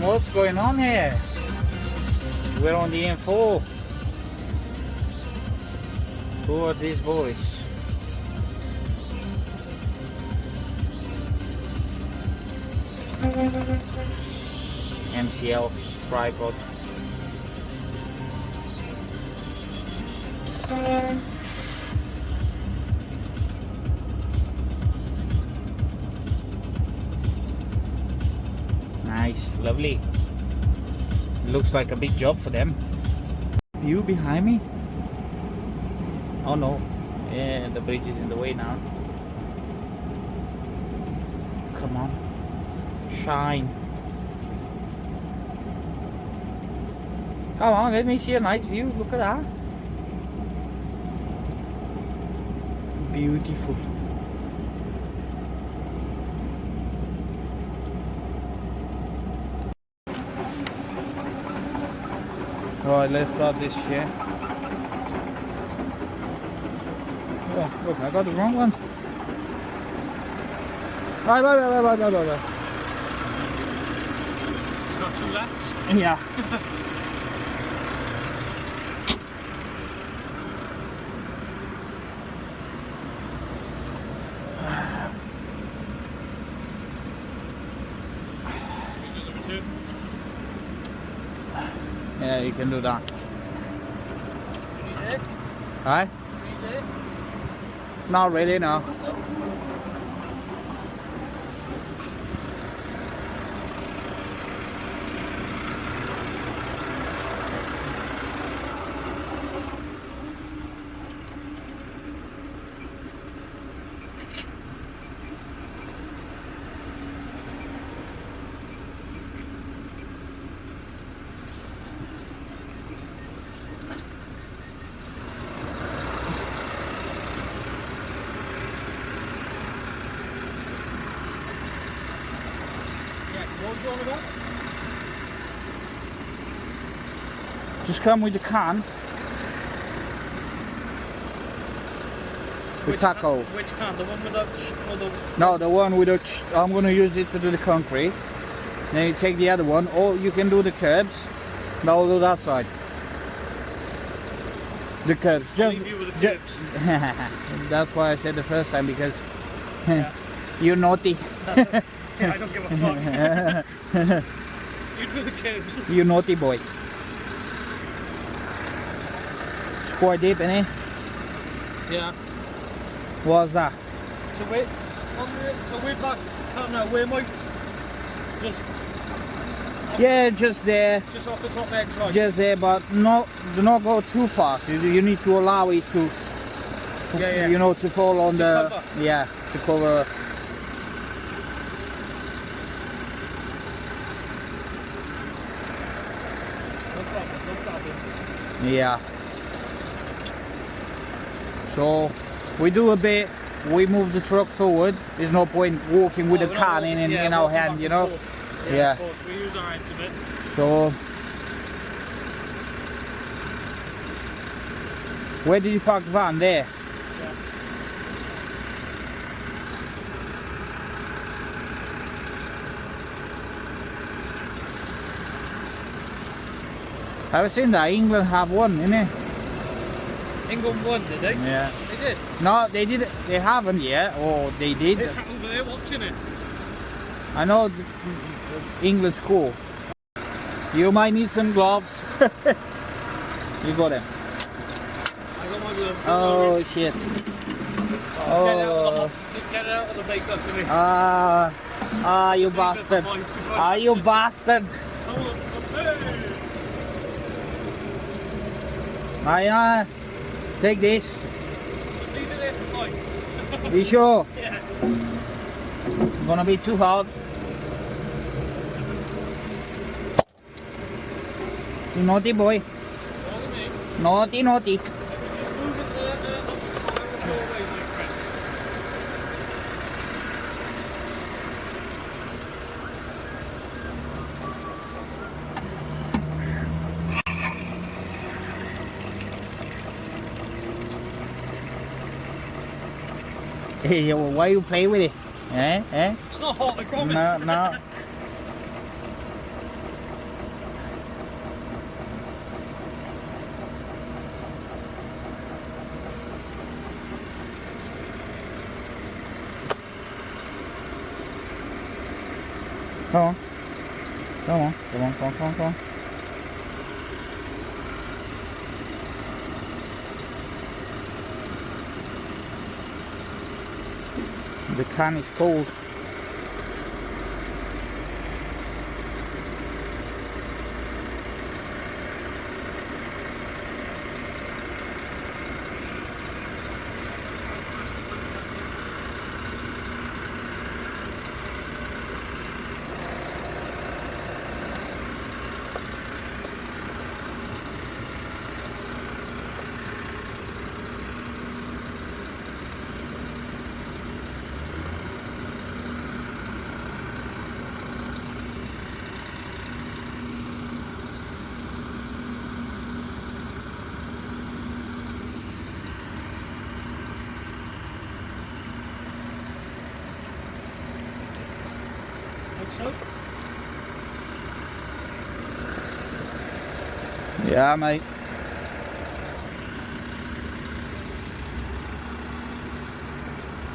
what's going on here. We're on the M4. Who are these boys? MCL tripod. Nice, lovely. Looks like a big job for them. View behind me? Oh no, yeah, the bridge is in the way now. Come on, shine. Come on, let me see a nice view. Look at that. Beautiful. Right, let's start this shit. Oh, look, I got the wrong one. Bye, bye, bye, bye, bye, bye, bye. You got 2 left? Yeah. Yeah, you can do that. Hi? Not really, no. What was you on about? Just come with the can. The tackle. Which can? The one with the... No, the one with the... I'm going to use it to do the concrete. Then you take the other one, or you can do the curbs. Now I'll do that side. The curbs. Just, leave you with the curbs. That's why I said the first time, because Yeah. you're naughty. Yeah, I don't give a fuck. You do the curbs. You naughty boy. It's quite deep, isn't it? Yeah. What's that? So wait, so we're back. Can't know where am I? Just. Yeah, just there. Just off the top edge, right? Just there, but do not go too fast. You need to allow it to, you know, to fall on the cover. Yeah, to cover. No problem. Yeah. So we do a bit. We move the truck forward. There's no point walking with a can in our hand, you know. Yeah. Of course, we use our hands a bit. So where did you park the van? There. Yeah. I've seen that England have one, innit? England won, did they? Yeah. They did. No, they did. They haven't yet, or they did. It's over there watching it. I know England's cool. You might need some gloves. You got them. I got my gloves. Oh shit. Oh. Get it out of the makeup for me. You bastard. You bastard. Take this. Just leave it there for 5. Be sure. Yeah. Gonna be too hard. You naughty boy. Wasn't me. Naughty, naughty. Just move it there, go away, my friend. Hey, why you play with it? Eh? It's not hot, I promise. No, no. Come on. Come on. Come on. Come on. Come on. Come on. The can is cold. So? Yeah, mate.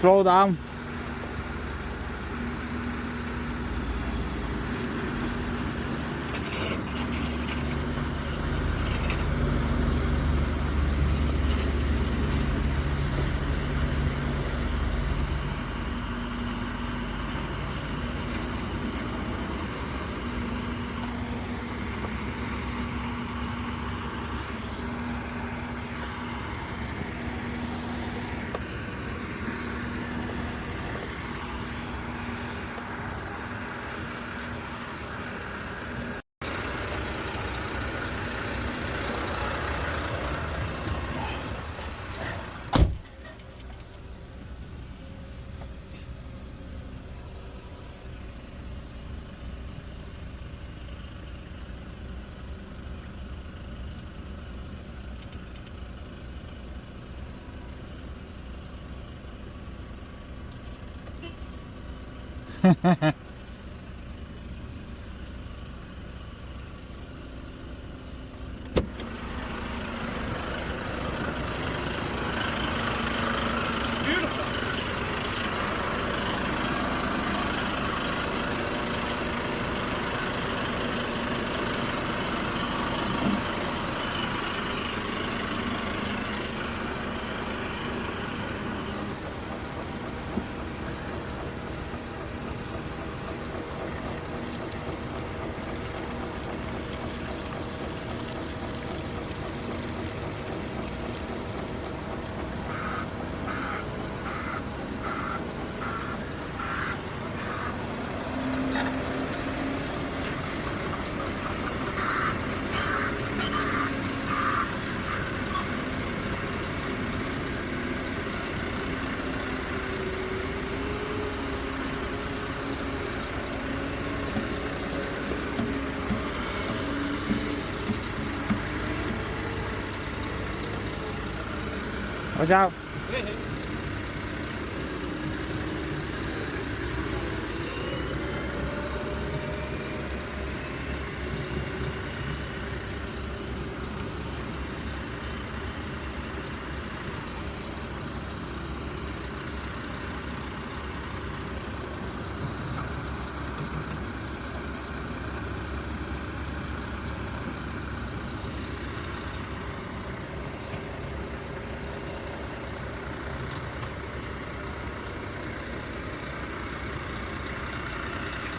Slow down. Beautiful. Watch out.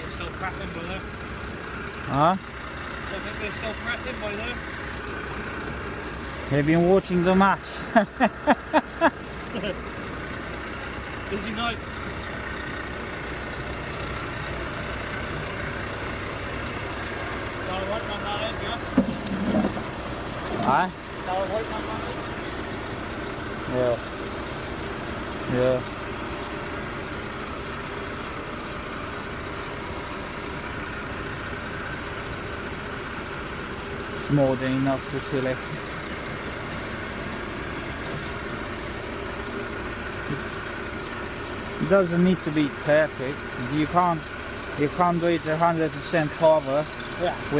Still cracking by there. Huh? I think they're still cracking by there. Have been watching the match. Busy night. Is that alright, man, that edge, yeah? Huh? Is that alright, man, that edge? Yeah. Yeah. It's more than enough to select. It doesn't need to be perfect. You can't do it 100% cover Yeah. with